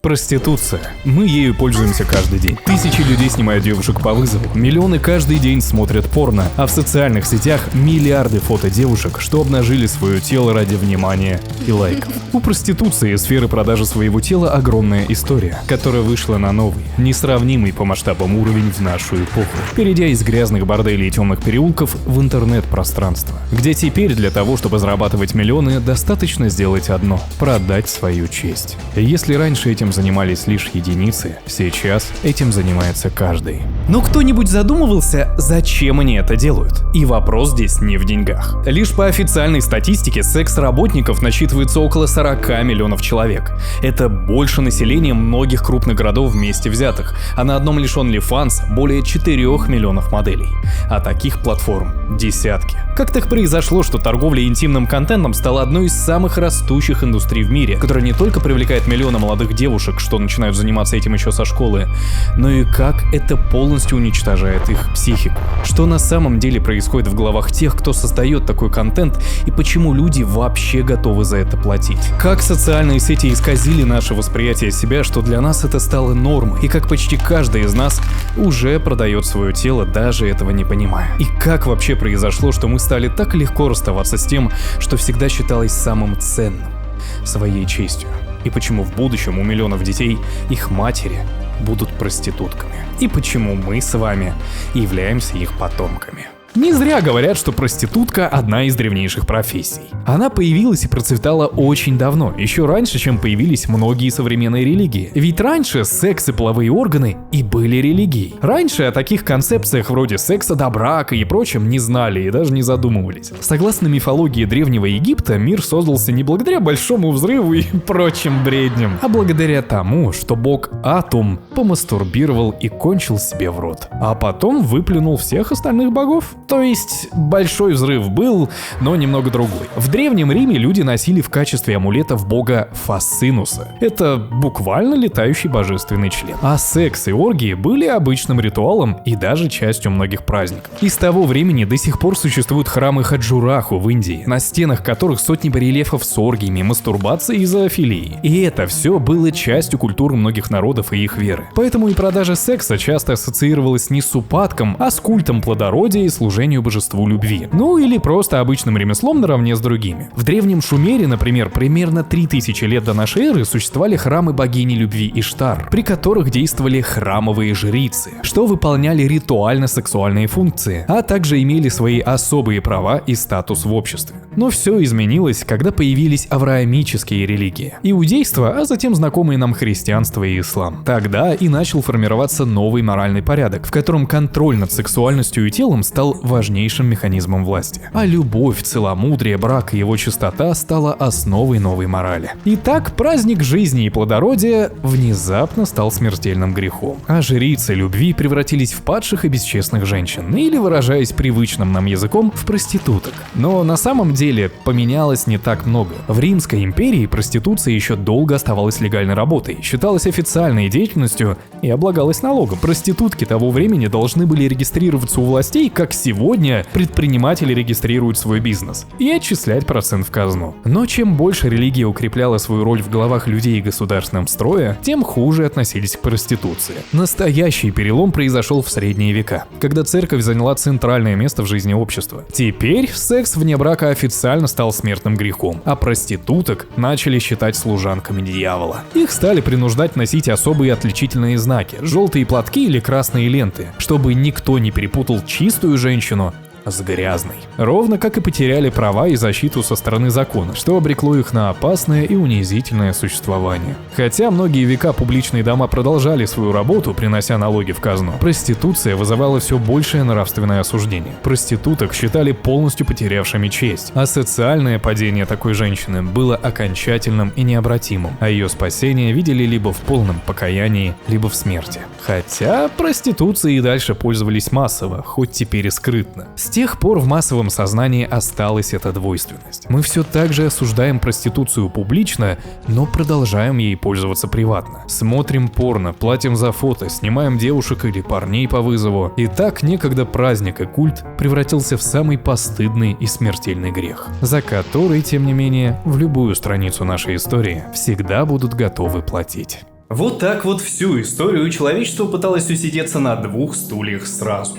Проституция. Мы ею пользуемся каждый день. Тысячи людей снимают девушек по вызову. Миллионы каждый день смотрят порно. А в социальных сетях миллиарды фото девушек, что обнажили свое тело ради внимания и лайков. У проституции и сферы продажи своего тела огромная история, которая вышла на новый, несравнимый по масштабам уровень в нашу эпоху, перейдя из грязных борделей и темных переулков в интернет-пространство, где теперь для того, чтобы зарабатывать миллионы, достаточно сделать одно – продать свою честь. Если раньше этим занимались лишь единицы, сейчас этим занимается каждый. Но кто-нибудь задумывался, зачем они это делают? И вопрос здесь не в деньгах. Лишь по официальной статистике секс-работников насчитывается около 40 миллионов человек. Это больше населения многих крупных городов вместе взятых, а на одном лишь OnlyFans более 4 миллионов моделей. А таких платформ десятки. Как так произошло, что торговля интимным контентом стала одной из самых растущих индустрий в мире, которая не только привлекает миллионы молодых девушек, что начинают заниматься этим еще со школы, но и как это полностью уничтожает их психику. Что на самом деле происходит в головах тех, кто создает такой контент, и почему люди вообще готовы за это платить. Как социальные сети исказили наше восприятие себя, что для нас это стало нормой, и как почти каждый из нас уже продает свое тело, даже этого не понимая. И как вообще произошло, что мы стали так легко расставаться с тем, что всегда считалось самым ценным – своей честью. И почему в будущем у миллионов детей их матери будут проститутками. И почему мы с вами являемся их потомками. Не зря говорят, что проститутка – одна из древнейших профессий. Она появилась и процветала очень давно, еще раньше, чем появились многие современные религии. Ведь раньше секс и половые органы и были религией. Раньше о таких концепциях вроде секса до брака и прочем не знали и даже не задумывались. Согласно мифологии Древнего Египта, мир создался не благодаря большому взрыву и прочим бредням, а благодаря тому, что бог Атум помастурбировал и кончил себе в рот, а потом выплюнул всех остальных богов. То есть большой взрыв был, но немного другой. В Древнем Риме люди носили в качестве амулетов бога Фасинуса. Это буквально летающий божественный член. А секс и оргии были обычным ритуалом и даже частью многих праздников. И с того времени до сих пор существуют храмы Хаджураху в Индии, на стенах которых сотни барельефов с оргиями, мастурбацией и зоофилией. И это все было частью культуры многих народов и их веры. Поэтому и продажа секса часто ассоциировалась не с упадком, а с культом плодородия и служению божеству любви. Ну или просто обычным ремеслом наравне с другими. В Древнем Шумере, например, примерно 3000 лет до нашей эры существовали храмы богини любви Иштар, при которых действовали храмовые жрицы, что выполняли ритуально-сексуальные функции, а также имели свои особые права и статус в обществе. Но все изменилось, когда появились авраамические религии. Иудейство, а затем знакомые нам христианство и ислам. Тогда и начал формироваться новый моральный порядок, в котором контроль над сексуальностью и телом стал важнейшим механизмом власти. А любовь, целомудрие, брак и его чистота стала основой новой морали. Итак, праздник жизни и плодородия внезапно стал смертельным грехом. А жрицы любви превратились в падших и бесчестных женщин, или, выражаясь привычным нам языком, в проституток. Но на самом деле поменялось не так много. В Римской империи проституция еще долго оставалась легальной работой, считалась официальной деятельностью и облагалась налогом. Проститутки того времени должны были регистрироваться у властей, как сегодня предприниматели регистрируют свой бизнес, и отчислять процент в казну. Но чем больше религия укрепляла свою роль в головах людей и государственном строе, тем хуже относились к проституции. Настоящий перелом произошел в средние века, когда церковь заняла центральное место в жизни общества. Теперь секс вне брака официально стал смертным грехом, а проституток начали считать служанками дьявола. Их стали принуждать носить особые отличительные знаки, желтые платки или красные ленты, чтобы никто не перепутал чистую женщину с грязной. Ровно как и потеряли права и защиту со стороны закона, что обрекло их на опасное и унизительное существование. Хотя многие века публичные дома продолжали свою работу, принося налоги в казну, проституция вызывала все большее нравственное осуждение. Проституток считали полностью потерявшими честь, а социальное падение такой женщины было окончательным и необратимым, а ее спасение видели либо в полном покаянии, либо в смерти. Хотя проституцией и дальше пользовались массово, хоть теперь и скрытно. С тех пор в массовом сознании осталась эта двойственность. Мы все так же осуждаем проституцию публично, но продолжаем ей пользоваться приватно. Смотрим порно, платим за фото, снимаем девушек или парней по вызову. И так некогда праздник и культ превратился в самый постыдный и смертельный грех, за который, тем не менее, в любую страницу нашей истории всегда будут готовы платить. Вот так вот всю историю человечество пыталось усидеться на 2 стульях сразу.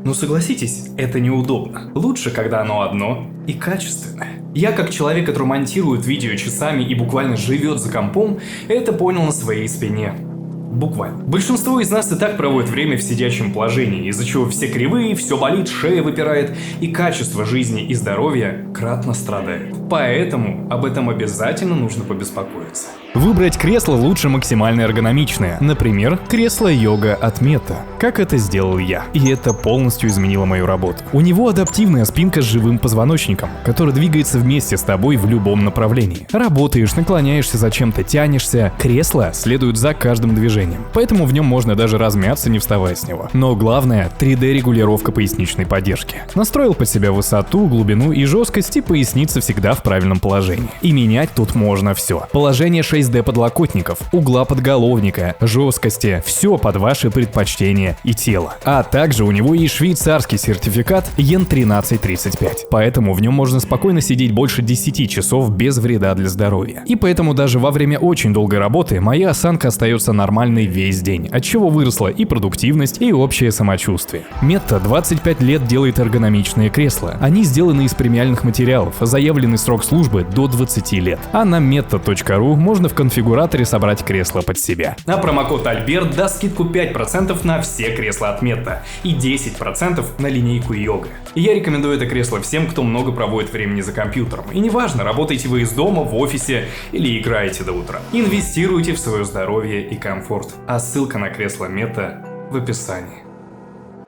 Но согласитесь, это неудобно. Лучше, когда оно одно и качественное. Я, как человек, который монтирует видео часами и буквально живет за компом, это понял на своей спине. Буквально. Большинство из нас и так проводит время в сидячем положении, из-за чего все кривые, все болит, шея выпирает, и качество жизни и здоровья кратно страдает. Поэтому об этом обязательно нужно побеспокоиться. Выбрать кресло лучше максимально эргономичное. Например, кресло йога от Meta. Как это сделал я. И это полностью изменило мою работу. У него адаптивная спинка с живым позвоночником, который двигается вместе с тобой в любом направлении. Работаешь, наклоняешься, зачем-то тянешься. Кресло следует за каждым движением. Поэтому в нем можно даже размяться, не вставая с него. Но главное, 3D-регулировка поясничной поддержки. Настроил под себя высоту, глубину и жесткость, и поясница всегда в правильном положении. И менять тут можно все. Положение 6D подлокотников, угла подголовника, жесткости, все под ваши предпочтения и тело. А также у него есть швейцарский сертификат EN 1335, поэтому в нем можно спокойно сидеть больше 10 часов без вреда для здоровья. И поэтому даже во время очень долгой работы моя осанка остается нормальной весь день, от чего выросла и продуктивность, и общее самочувствие. Meta 25 лет делает эргономичные кресла. Они сделаны из премиальных материалов, заявленный срок службы до 20 лет. А на meta.ru можно в конфигураторе собрать кресло под себя. А промокод Альберт даст скидку 5% на все кресла от Meta и 10% на линейку йога. И я рекомендую это кресло всем, кто много проводит времени за компьютером. И неважно, работаете вы из дома, в офисе или играете до утра. Инвестируйте в свое здоровье и комфорт. А ссылка на кресло Meta в описании.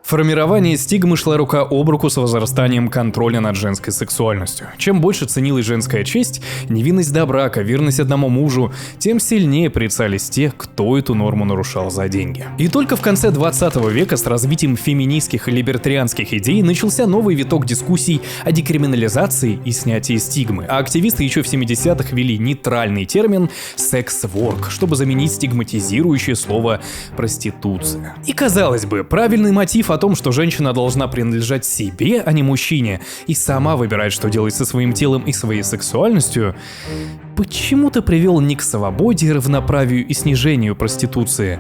Формирование стигмы шла рука об руку с возрастанием контроля над женской сексуальностью. Чем больше ценилась женская честь, невинность до брака, верность одному мужу, тем сильнее порицались те, кто эту норму нарушал за деньги. И только в конце 20 века с развитием феминистских и либертарианских идей начался новый виток дискуссий о декриминализации и снятии стигмы. А активисты еще в 70-х ввели нейтральный термин «секс-ворк», чтобы заменить стигматизирующее слово «проституция». И казалось бы, правильный мотив о том, что женщина должна принадлежать себе, а не мужчине, и сама выбирать, что делать со своим телом и своей сексуальностью, почему-то привел не к свободе, равноправию и снижению проституции,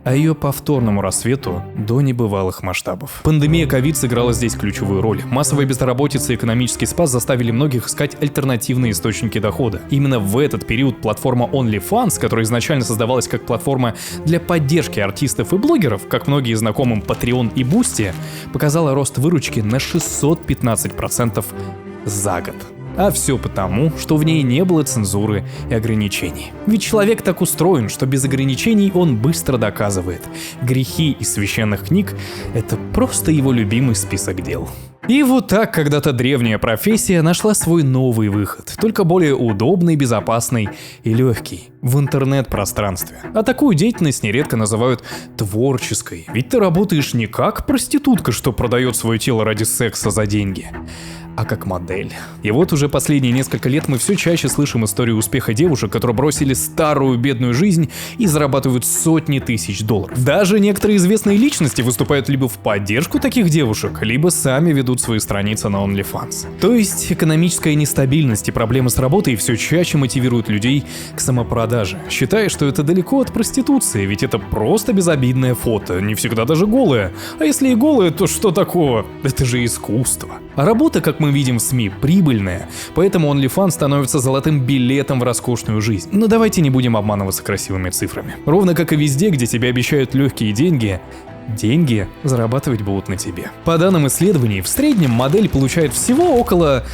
а ее повторному рассвету до небывалых масштабов. Пандемия ковид сыграла здесь ключевую роль. Массовая безработица и экономический спад заставили многих искать альтернативные источники дохода. Именно в этот период платформа OnlyFans, которая изначально создавалась как платформа для поддержки артистов и блогеров, как многие знакомым Patreon и Boosty, показала рост выручки на 615% за год. А все потому, что в ней не было цензуры и ограничений. Ведь человек так устроен, что без ограничений он быстро доказывает. Грехи из священных книг — это просто его любимый список дел. И вот так когда-то древняя профессия нашла свой новый выход, только более удобный, безопасный и легкий в интернет-пространстве. А такую деятельность нередко называют творческой, ведь ты работаешь не как проститутка, что продает свое тело ради секса за деньги, а как модель. И вот уже последние несколько лет мы все чаще слышим историю успеха девушек, которые бросили старую бедную жизнь и зарабатывают сотни тысяч долларов. Даже некоторые известные личности выступают либо в поддержку таких девушек, либо сами ведут свои страницы на OnlyFans. То есть экономическая нестабильность и проблемы с работой все чаще мотивируют людей к самопродаже, считая, что это далеко от проституции, ведь это просто безобидное фото, не всегда даже голое. А если и голое, то что такого? Это же искусство. А работа, как мы видим в СМИ, прибыльная, поэтому OnlyFans становится золотым билетом в роскошную жизнь. Но давайте не будем обманываться красивыми цифрами. Ровно как и везде, где тебе обещают легкие деньги, деньги зарабатывать будут на тебе. По данным исследований, в среднем модель получает всего около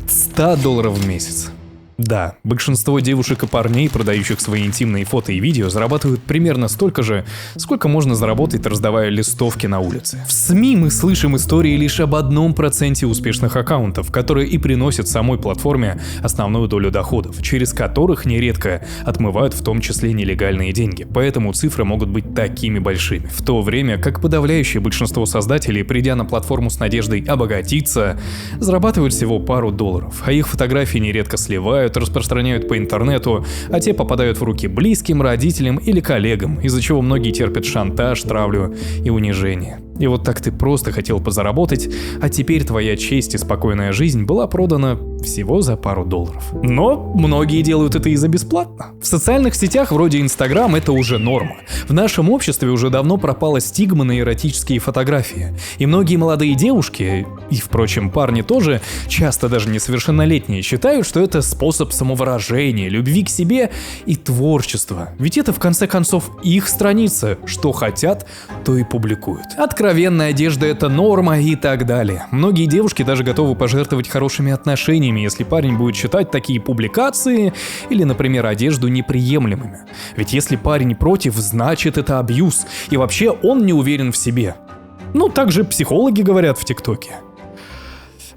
$100 в месяц. Да, большинство девушек и парней, продающих свои интимные фото и видео, зарабатывают примерно столько же, сколько можно заработать, раздавая листовки на улице. В СМИ мы слышим истории лишь об 1% успешных аккаунтов, которые и приносят самой платформе основную долю доходов, через которых нередко отмывают в том числе нелегальные деньги, поэтому цифры могут быть такими большими. В то время как подавляющее большинство создателей, придя на платформу с надеждой обогатиться, зарабатывают всего пару долларов, а их фотографии нередко сливают, распространяют по интернету, а те попадают в руки близким, родителям или коллегам, из-за чего многие терпят шантаж, травлю и унижение. И вот так ты просто хотел позаработать, а теперь твоя честь и спокойная жизнь была продана всего за пару долларов. Но многие делают это и за бесплатно. В социальных сетях вроде Instagram это уже норма. В нашем обществе уже давно пропала стигма на эротические фотографии. И многие молодые девушки, и, впрочем, парни тоже, часто даже несовершеннолетние, считают, что это способ самовыражения, любви к себе и творчества. Ведь это, в конце концов, их страница. Что хотят, то и публикуют. Откровенная одежда — это норма и так далее. Многие девушки даже готовы пожертвовать хорошими отношениями, если парень будет считать такие публикации или, например, одежду неприемлемыми. Ведь если парень против, значит это абьюз, и вообще он не уверен в себе. Ну, так же психологи говорят в ТикТоке.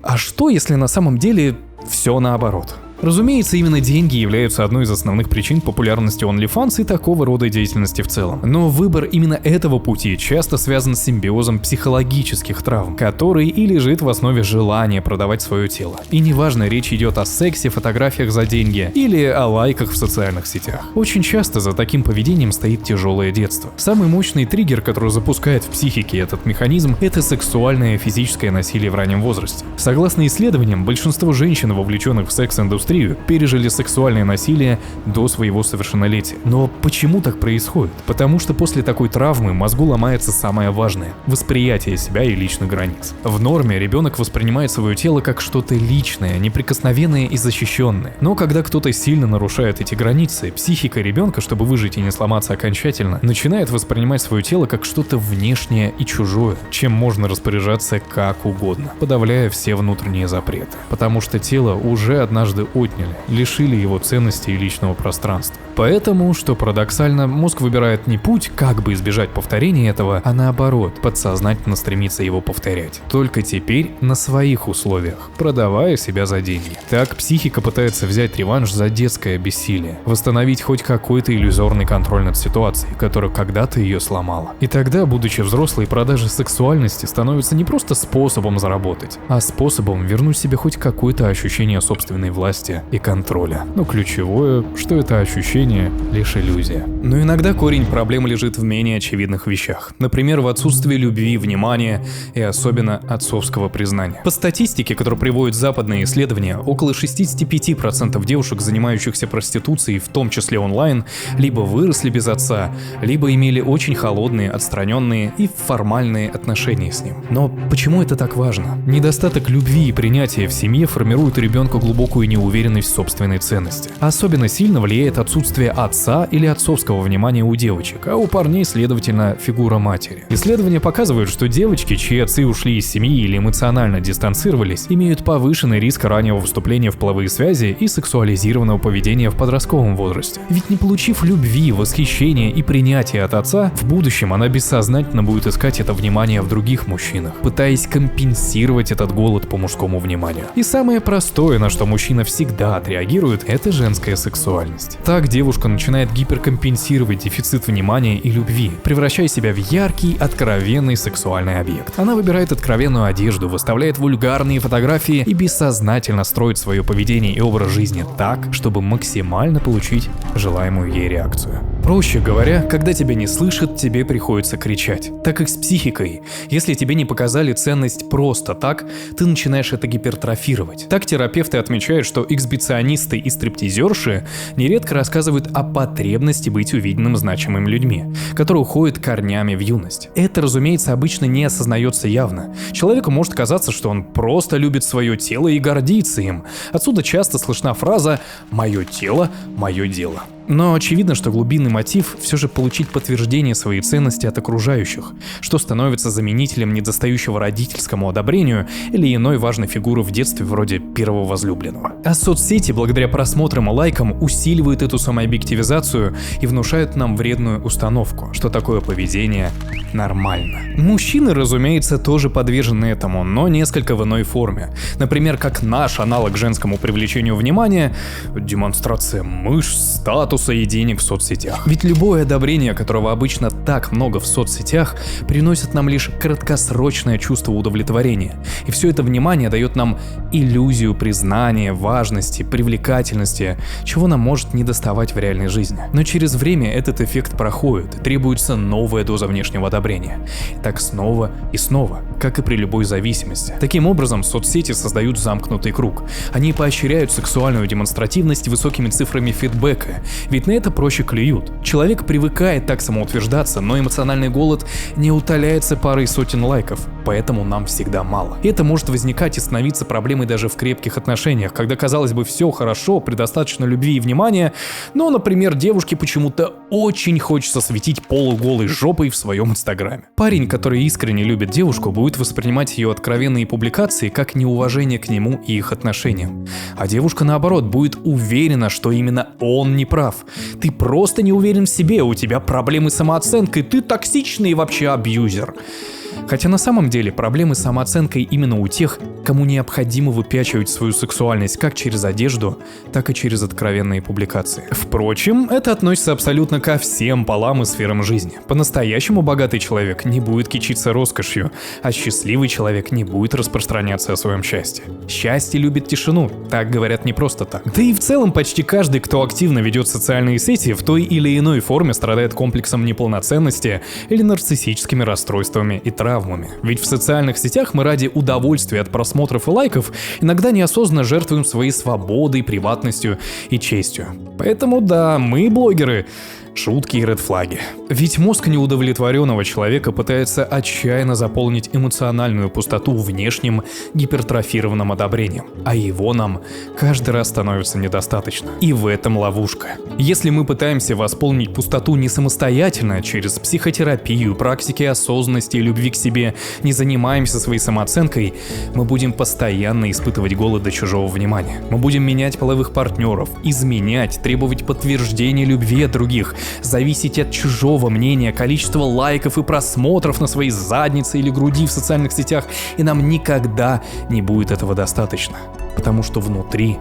А что, если на самом деле все наоборот? Разумеется, именно деньги являются одной из основных причин популярности OnlyFans и такого рода деятельности в целом. Но выбор именно этого пути часто связан с симбиозом психологических травм, который и лежит в основе желания продавать свое тело. И неважно, речь идет о сексе, фотографиях за деньги или о лайках в социальных сетях. Очень часто за таким поведением стоит тяжелое детство. Самый мощный триггер, который запускает в психике этот механизм, это сексуальное и физическое насилие в раннем возрасте. Согласно исследованиям, большинство женщин, вовлеченных в секс-индустрию, пережили сексуальное насилие до своего совершеннолетия. Но почему так происходит? Потому что после такой травмы мозгу ломается самое важное – восприятие себя и личных границ. В норме ребенок воспринимает свое тело как что-то личное, неприкосновенное и защищенное. Но когда кто-то сильно нарушает эти границы, психика ребенка, чтобы выжить и не сломаться окончательно, начинает воспринимать свое тело как что-то внешнее и чужое, чем можно распоряжаться как угодно, подавляя все внутренние запреты. Потому что тело уже однажды отняли, лишили его ценности и личного пространства. Поэтому, что парадоксально, мозг выбирает не путь, как бы избежать повторения этого, а наоборот, подсознательно стремится его повторять. Только теперь на своих условиях, продавая себя за деньги. Так психика пытается взять реванш за детское бессилие, восстановить хоть какой-то иллюзорный контроль над ситуацией, которая когда-то ее сломала. И тогда, будучи взрослой, продажа сексуальности становится не просто способом заработать, а способом вернуть себе хоть какое-то ощущение собственной власти и контроля. Но ключевое, что это ощущение лишь иллюзия. Но иногда корень проблемы лежит в менее очевидных вещах. Например, в отсутствии любви, внимания и особенно отцовского признания. По статистике, которую приводят западные исследования, около 65% девушек, занимающихся проституцией, в том числе онлайн, либо выросли без отца, либо имели очень холодные, отстраненные и формальные отношения с ним. Но почему это так важно? Недостаток любви и принятия в семье формирует у ребенка глубокую неуверенность в собственной ценности. Особенно сильно влияет отсутствие отца или отцовского внимания у девочек, а у парней, следовательно, фигура матери. Исследования показывают, что девочки, чьи отцы ушли из семьи или эмоционально дистанцировались, имеют повышенный риск раннего вступления в половые связи и сексуализированного поведения в подростковом возрасте. Ведь не получив любви, восхищения и принятия от отца, в будущем она бессознательно будет искать это внимание в других мужчинах, пытаясь компенсировать этот голод по мужскому вниманию. И самое простое, на что мужчина всегда отреагирует, это женская сексуальность. Так девушка начинает гиперкомпенсировать дефицит внимания и любви, превращая себя в яркий, откровенный сексуальный объект. Она выбирает откровенную одежду, выставляет вульгарные фотографии и бессознательно строит свое поведение и образ жизни так, чтобы максимально получить желаемую ей реакцию. Проще говоря, когда тебя не слышат, тебе приходится кричать. Так как с психикой. Если тебе не показали ценность просто так, ты начинаешь это гипертрофировать. Так терапевты отмечают, что эксбиционисты и стриптизерши нередко рассказывают о потребности быть увиденным значимыми людьми, которые уходят корнями в юность. Это, разумеется, обычно не осознается явно. Человеку может казаться, что он просто любит свое тело и гордится им. Отсюда часто слышна фраза «моё тело, моё дело». Но очевидно, что глубинный мотив все же получить подтверждение своей ценности от окружающих, что становится заменителем недостающего родительскому одобрению или иной важной фигуры в детстве вроде первого возлюбленного. А соцсети, благодаря просмотрам и лайкам, усиливают эту самообъективизацию и внушают нам вредную установку, что такое поведение нормально. Мужчины, разумеется, тоже подвержены этому, но несколько в иной форме. Например, как наш аналог женскому привлечению внимания, демонстрация мышц, статуса, статуса и денег в соцсетях. Ведь любое одобрение, которого обычно так много в соцсетях, приносит нам лишь краткосрочное чувство удовлетворения. И все это внимание дает нам иллюзию признания, важности, привлекательности, чего нам может не доставать в реальной жизни. Но через время этот эффект проходит, и требуется новая доза внешнего одобрения. И так снова и снова, как и при любой зависимости. Таким образом, соцсети создают замкнутый круг. Они поощряют сексуальную демонстративность высокими цифрами фидбэка, ведь на это проще клюют. Человек привыкает так самоутверждаться, но эмоциональный голод не утоляется парой сотен лайков, поэтому нам всегда мало. И это может возникать и становиться проблемой даже в крепких отношениях, когда, казалось бы, все хорошо, предостаточно любви и внимания, но, например, девушке почему-то очень хочется светить полуголой жопой в своем инстаграме. Парень, который искренне любит девушку, будет воспринимать ее откровенные публикации как неуважение к нему и их отношениям. А девушка, наоборот, будет уверена, что именно он не прав. Ты просто не уверен в себе, у тебя проблемы с самооценкой, ты токсичный и вообще абьюзер. Хотя на самом деле проблемы с самооценкой именно у тех, кому необходимо выпячивать свою сексуальность как через одежду, так и через откровенные публикации. Впрочем, это относится абсолютно ко всем полам и сферам жизни. По-настоящему богатый человек не будет кичиться роскошью, а счастливый человек не будет распространяться о своем счастье. Счастье любит тишину, так говорят не просто так. Да и в целом почти каждый, кто активно ведет социальные сети, в той или иной форме страдает комплексом неполноценности или нарциссическими расстройствами и травмами. Ведь в социальных сетях мы ради удовольствия от просмотров и лайков иногда неосознанно жертвуем своей свободой, приватностью и честью. Поэтому да, мы, блогеры, шутки и редфлаги. Ведь мозг неудовлетворенного человека пытается отчаянно заполнить эмоциональную пустоту внешним гипертрофированным одобрением, а его нам каждый раз становится недостаточно. И в этом ловушка. Если мы пытаемся восполнить пустоту не самостоятельно, через психотерапию, практики осознанности и любви к себе, не занимаемся своей самооценкой, мы будем постоянно испытывать голод до чужого внимания. Мы будем менять половых партнеров, изменять, требовать подтверждения любви от других, зависеть от чужого мнения, количества лайков и просмотров на своей заднице или груди в социальных сетях, и нам никогда не будет этого достаточно, потому что внутри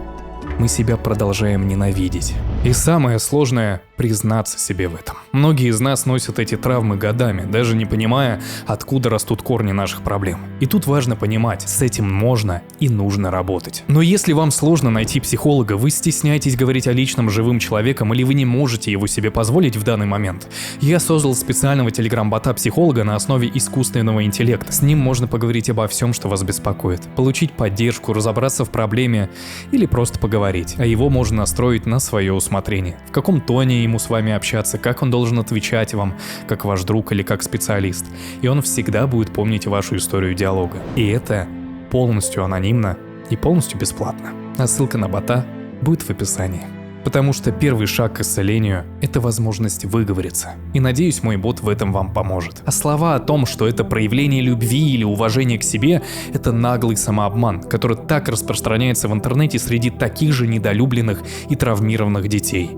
мы себя продолжаем ненавидеть. И самое сложное — признаться себе в этом. Многие из нас носят эти травмы годами, даже не понимая, откуда растут корни наших проблем. И тут важно понимать, с этим можно и нужно работать. Но если вам сложно найти психолога, вы стесняетесь говорить о личном живым человеком или вы не можете его себе позволить в данный момент, я создал специального телеграм-бота-психолога на основе искусственного интеллекта. С ним можно поговорить обо всем, что вас беспокоит, получить поддержку, разобраться в проблеме или просто поговорить. А его можно настроить на свое усмотрение. В каком тоне ему с вами общаться, как он должен отвечать вам, как ваш друг или как специалист. И он всегда будет помнить вашу историю диалога. И это полностью анонимно и полностью бесплатно. А ссылка на бота будет в описании. Потому что первый шаг к исцелению — это возможность выговориться. И надеюсь, мой бот в этом вам поможет. А слова о том, что это проявление любви или уважения к себе — это наглый самообман, который так распространяется в интернете среди таких же недолюбленных и травмированных детей.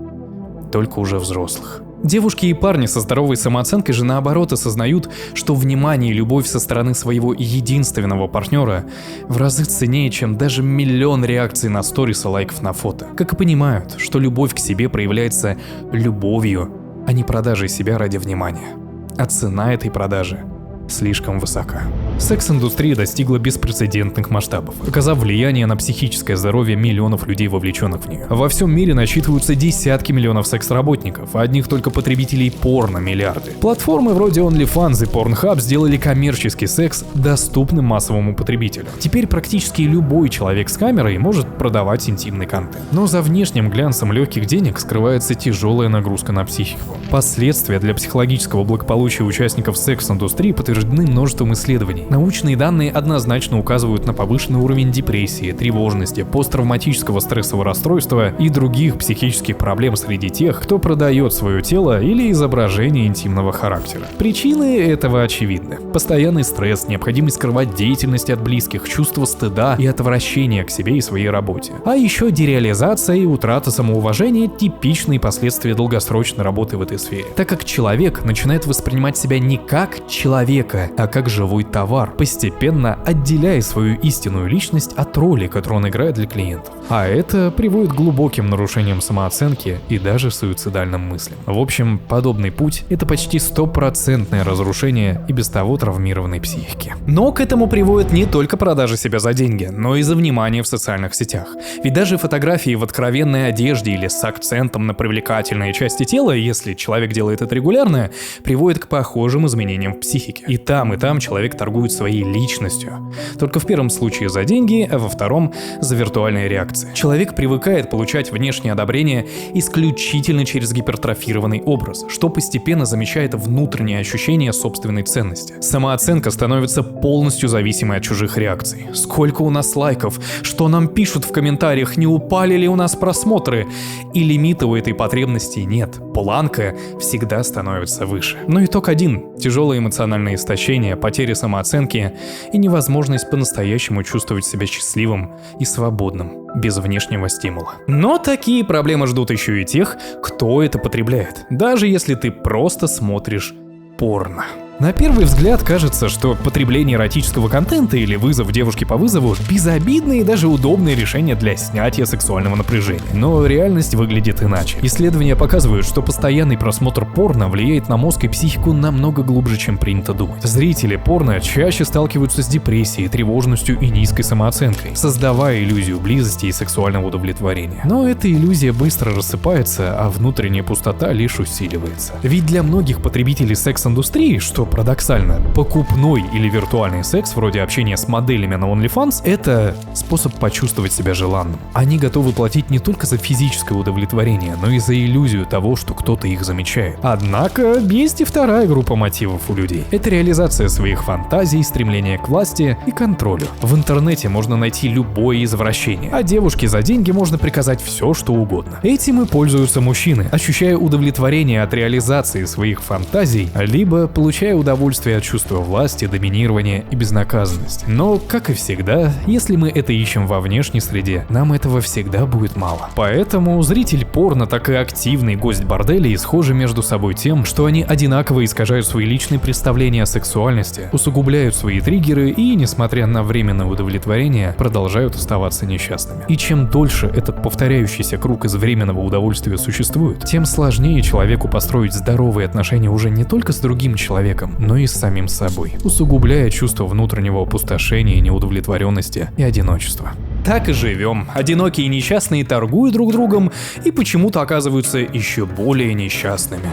Только уже взрослых. Девушки и парни со здоровой самооценкой же наоборот осознают, что внимание и любовь со стороны своего единственного партнера в разы ценнее, чем даже миллион реакций на сторис и лайков на фото. Как и понимают, что любовь к себе проявляется любовью, а не продажей себя ради внимания. А цена этой продажи слишком высока. Секс-индустрия достигла беспрецедентных масштабов, оказав влияние на психическое здоровье миллионов людей, вовлеченных в нее. Во всем мире насчитываются десятки миллионов секс-работников, а одних только потребителей порно миллиарды. Платформы вроде OnlyFans и Pornhub сделали коммерческий секс доступным массовому потребителю. Теперь практически любой человек с камерой может продавать интимный контент. Но за внешним глянцем легких денег скрывается тяжелая нагрузка на психику. Последствия для психологического благополучия участников секс-индустрии подтверждены множеством исследований. Научные данные однозначно указывают на повышенный уровень депрессии, тревожности, посттравматического стрессового расстройства и других психических проблем среди тех, кто продает свое тело или изображение интимного характера. Причины этого очевидны. Постоянный стресс, необходимость скрывать деятельность от близких, чувство стыда и отвращения к себе и своей работе. А еще дереализация и утрата самоуважения – типичные последствия долгосрочной работы в этой сфере. Так как человек начинает воспринимать себя не как человека, а как живой товар, товар, постепенно отделяя свою истинную личность от роли, которую он играет для клиентов. А это приводит к глубоким нарушениям самооценки и даже суицидальным мыслям. В общем, подобный путь — это почти 100% разрушение и без того травмированной психики. Но к этому приводит не только продажа себя за деньги, но и за внимание в социальных сетях. Ведь даже фотографии в откровенной одежде или с акцентом на привлекательные части тела, если человек делает это регулярно, приводит к похожим изменениям в психике. И там человек торгует своей личностью. Только в первом случае за деньги, а во втором за виртуальные реакции. Человек привыкает получать внешнее одобрение исключительно через гипертрофированный образ, что постепенно замещает внутреннее ощущение собственной ценности. Самооценка становится полностью зависимой от чужих реакций. Сколько у нас лайков, что нам пишут в комментариях, не упали ли у нас просмотры. И лимита у этой потребности нет. Планка всегда становится выше. Но итог один: тяжелое эмоциональное истощение, потеря самооценки и невозможность по-настоящему чувствовать себя счастливым и свободным без внешнего стимула. Но такие проблемы ждут еще и тех, кто это потребляет, даже если ты просто смотришь порно. На первый взгляд кажется, что потребление эротического контента или вызов девушки по вызову — безобидное и даже удобное решение для снятия сексуального напряжения. Но реальность выглядит иначе. Исследования показывают, что постоянный просмотр порно влияет на мозг и психику намного глубже, чем принято думать. Зрители порно чаще сталкиваются с депрессией, тревожностью и низкой самооценкой, создавая иллюзию близости и сексуального удовлетворения. Но эта иллюзия быстро рассыпается, а внутренняя пустота лишь усиливается. Ведь для многих потребителей секс-индустрии, что парадоксально, покупной или виртуальный секс, вроде общения с моделями на OnlyFans, это способ почувствовать себя желанным. Они готовы платить не только за физическое удовлетворение, но и за иллюзию того, что кто-то их замечает. Однако есть и вторая группа мотивов у людей. Это реализация своих фантазий, стремление к власти и контролю. В интернете можно найти любое извращение, а девушке за деньги можно приказать все, что угодно. Этим и пользуются мужчины, ощущая удовлетворение от реализации своих фантазий, либо получая удовольствие от чувства власти, доминирования и безнаказанности. Но, как и всегда, если мы это ищем во внешней среде, нам этого всегда будет мало. Поэтому зритель порно, так и активный гость борделей схожи между собой тем, что они одинаково искажают свои личные представления о сексуальности, усугубляют свои триггеры и, несмотря на временное удовлетворение, продолжают оставаться несчастными. И чем дольше этот повторяющийся круг из временного удовольствия существует, тем сложнее человеку построить здоровые отношения уже не только с другим человеком, но и с самим собой, усугубляя чувство внутреннего опустошения, неудовлетворенности и одиночества. Так и живем. Одинокие и несчастные торгуют друг другом и почему-то оказываются еще более несчастными.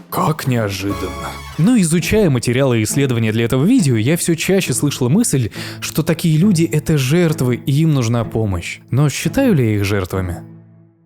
Как неожиданно. Но изучая материалы и исследования для этого видео, я все чаще слышала мысль, что такие люди — это жертвы и им нужна помощь. Но считаю ли я их жертвами?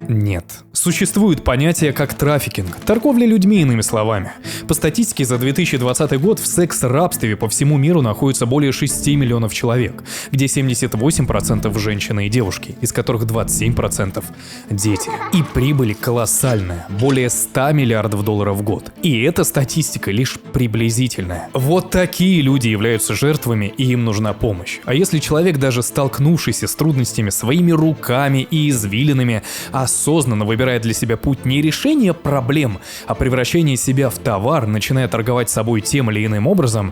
Нет. Существует понятие как трафикинг, торговля людьми, иными словами. По статистике за 2020 год в секс-рабстве по всему миру находится более 6 миллионов человек, где 78% женщины и девушки, из которых 27% дети. И прибыль колоссальная, более 100 миллиардов долларов в год. И эта статистика лишь приблизительная. Вот такие люди являются жертвами, и им нужна помощь. А если человек, даже столкнувшийся с трудностями своими руками и извилинами, осознанно выбирает для себя путь не решения проблем, а превращения себя в товар, начиная торговать собой тем или иным образом,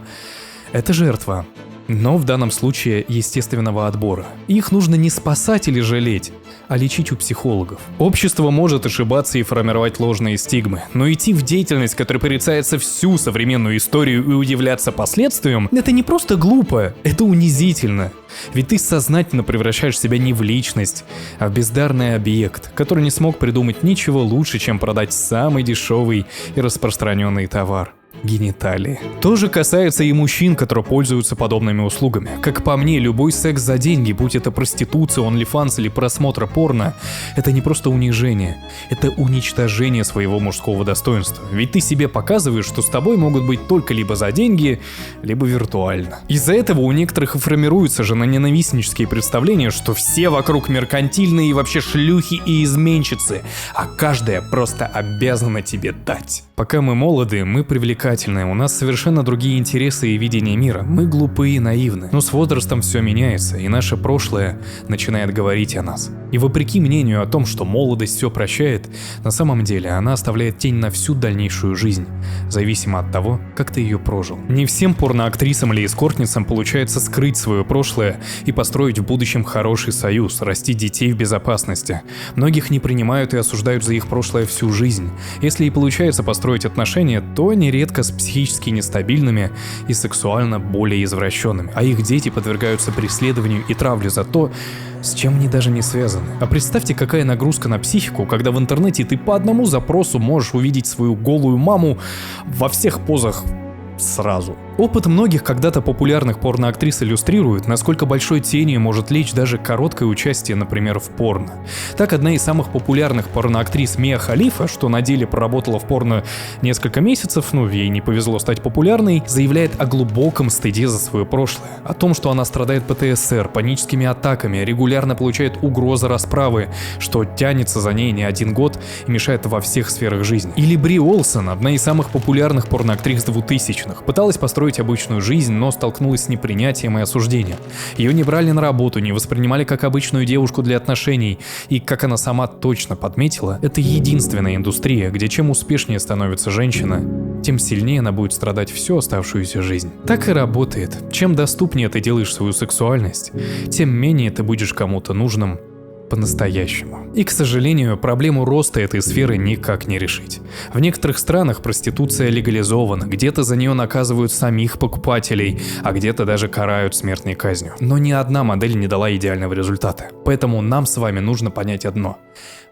это жертва. Но в данном случае естественного отбора. Их нужно не спасать или жалеть, а лечить у психологов. Общество может ошибаться и формировать ложные стигмы, но идти в деятельность, которая порицается всю современную историю, и удивляться последствиям, это не просто глупо, это унизительно. Ведь ты сознательно превращаешь себя не в личность, а в бездарный объект, который не смог придумать ничего лучше, чем продать самый дешевый и распространенный товар — гениталии. То же касается и мужчин, которые пользуются подобными услугами. Как по мне, любой секс за деньги, будь это проституция, OnlyFans или просмотр порно, это не просто унижение, это уничтожение своего мужского достоинства. Ведь ты себе показываешь, что с тобой могут быть только либо за деньги, либо виртуально. Из-за этого у некоторых и формируются женоненавистнические представления, что все вокруг меркантильные и вообще шлюхи и изменщицы, а каждая просто обязана тебе дать. Пока мы молоды, мы привлекательны привлекательны, у нас совершенно другие интересы и видения мира. Мы глупые и наивны. Но с возрастом все меняется, и наше прошлое начинает говорить о нас. И вопреки мнению о том, что молодость все прощает, на самом деле она оставляет тень на всю дальнейшую жизнь, зависимо от того, как ты ее прожил. Не всем порноактрисам или эскортницам получается скрыть свое прошлое и построить в будущем хороший союз, растить детей в безопасности. Многих не принимают и осуждают за их прошлое всю жизнь. Если и получается построить отношения, то нередко с психически нестабильными и сексуально более извращенными, а их дети подвергаются преследованию и травле за то, с чем они даже не связаны. А представьте, какая нагрузка на психику, когда в интернете ты по одному запросу можешь увидеть свою голую маму во всех позах сразу. Опыт многих когда-то популярных порноактрис иллюстрирует, насколько большой тенью может лечь даже короткое участие, например, в порно. Так, одна из самых популярных порноактрис Мия Халифа, что на деле проработала в порно несколько месяцев, ей не повезло стать популярной, заявляет о глубоком стыде за свое прошлое, о том, что она страдает ПТСР, паническими атаками, регулярно получает угрозы расправы, что тянется за ней не один год и мешает во всех сферах жизни. Или Бри Олсон, одна из самых популярных порноактрис 2000-х, пыталась построить обычную жизнь, но столкнулась с непринятием и осуждением. Ее не брали на работу, не воспринимали как обычную девушку для отношений, и, как она сама точно подметила, это единственная индустрия, где чем успешнее становится женщина, тем сильнее она будет страдать всю оставшуюся жизнь. Так и работает. Чем доступнее ты делаешь свою сексуальность, тем менее ты будешь кому-то нужным по-настоящему. И, к сожалению, проблему роста этой сферы никак не решить. В некоторых странах проституция легализована, где-то за нее наказывают самих покупателей, а где-то даже карают смертной казнью. Но ни одна модель не дала идеального результата. Поэтому нам с вами нужно понять одно: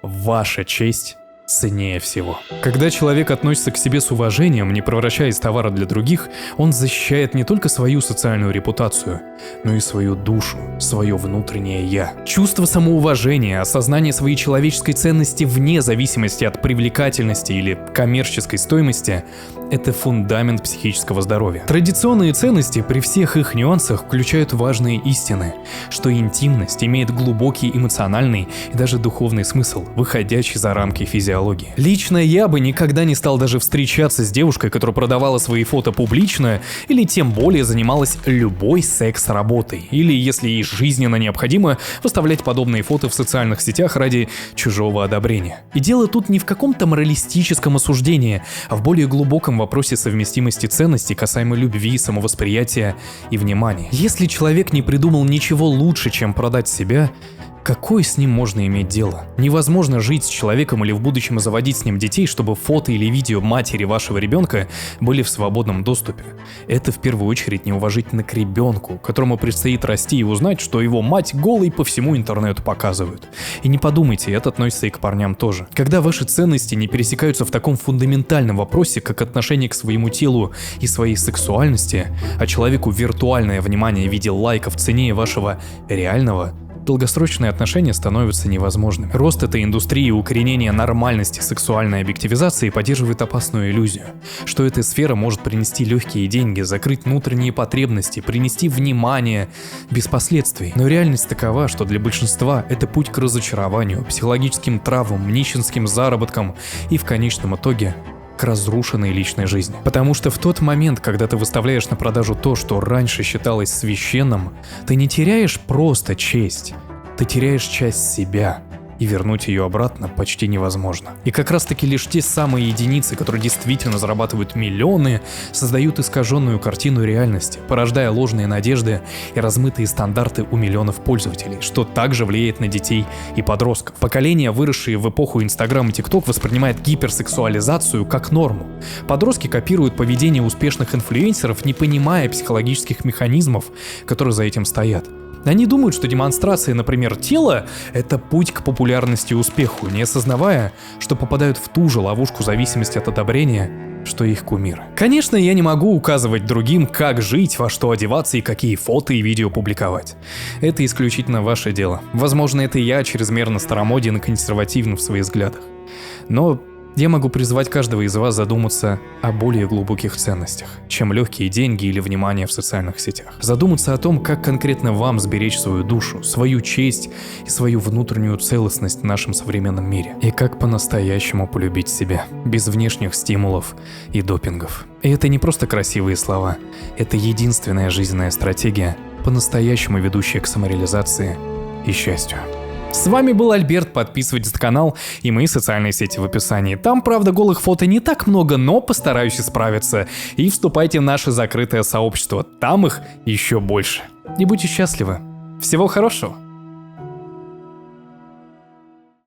ваша честь ценнее всего. Когда человек относится к себе с уважением, не превращаясь в товар для других, он защищает не только свою социальную репутацию, но и свою душу, свое внутреннее «я». Чувство самоуважения, осознание своей человеческой ценности вне зависимости от привлекательности или коммерческой стоимости – это фундамент психического здоровья. Традиционные ценности при всех их нюансах включают важные истины, что интимность имеет глубокий эмоциональный и даже духовный смысл, выходящий за рамки физиологии. Лично я бы никогда не стал даже встречаться с девушкой, которая продавала свои фото публично или тем более занималась любой секс-работой, или, если ей жизненно необходимо, выставлять подобные фото в социальных сетях ради чужого одобрения. И дело тут не в каком-то моралистическом осуждении, а в более глубоком вопросе совместимости ценностей касаемо любви, самовосприятия и внимания. Если человек не придумал ничего лучше, чем продать себя, какое с ним можно иметь дело? Невозможно жить с человеком или в будущем заводить с ним детей, чтобы фото или видео матери вашего ребенка были в свободном доступе. Это в первую очередь неуважительно к ребенку, которому предстоит расти и узнать, что его мать голой по всему интернету показывают. И не подумайте, это относится и к парням тоже. Когда ваши ценности не пересекаются в таком фундаментальном вопросе, как отношение к своему телу и своей сексуальности, а человеку виртуальное внимание в виде лайков ценнее вашего реального, долгосрочные отношения становятся невозможными. Рост этой индустрии и укоренение нормальности сексуальной объективизации поддерживает опасную иллюзию, что эта сфера может принести легкие деньги, закрыть внутренние потребности, принести внимание без последствий. Но реальность такова, что для большинства это путь к разочарованию, психологическим травмам, нищенским заработкам и в конечном итоге к разрушенной личной жизни. Потому что в тот момент, когда ты выставляешь на продажу то, что раньше считалось священным, ты не теряешь просто честь, ты теряешь часть себя, и вернуть ее обратно почти невозможно. И как раз таки лишь те самые единицы, которые действительно зарабатывают миллионы, создают искаженную картину реальности, порождая ложные надежды и размытые стандарты у миллионов пользователей, что также влияет на детей и подростков. Поколения, выросшие в эпоху Инстаграм и ТикТок, воспринимают гиперсексуализацию как норму. Подростки копируют поведение успешных инфлюенсеров, не понимая психологических механизмов, которые за этим стоят. Они думают, что демонстрация, например, тела – это путь к популярности и успеху, не осознавая, что попадают в ту же ловушку зависимости от одобрения, что их кумиры. Конечно, я не могу указывать другим, как жить, во что одеваться и какие фото и видео публиковать. Это исключительно ваше дело. Возможно, это я чрезмерно старомоден и консервативен в своих взглядах. Но Я могу призвать каждого из вас задуматься о более глубоких ценностях, чем легкие деньги или внимание в социальных сетях. Задуматься о том, как конкретно вам сберечь свою душу, свою честь и свою внутреннюю целостность в нашем современном мире. И как по-настоящему полюбить себя, без внешних стимулов и допингов. И это не просто красивые слова, это единственная жизненная стратегия, по-настоящему ведущая к самореализации и счастью. С вами был Альберт, подписывайтесь на канал и мои социальные сети в описании. Там, правда, голых фото не так много, но постараюсь исправиться. И вступайте в наше закрытое сообщество, там их еще больше. И будьте счастливы. Всего хорошего!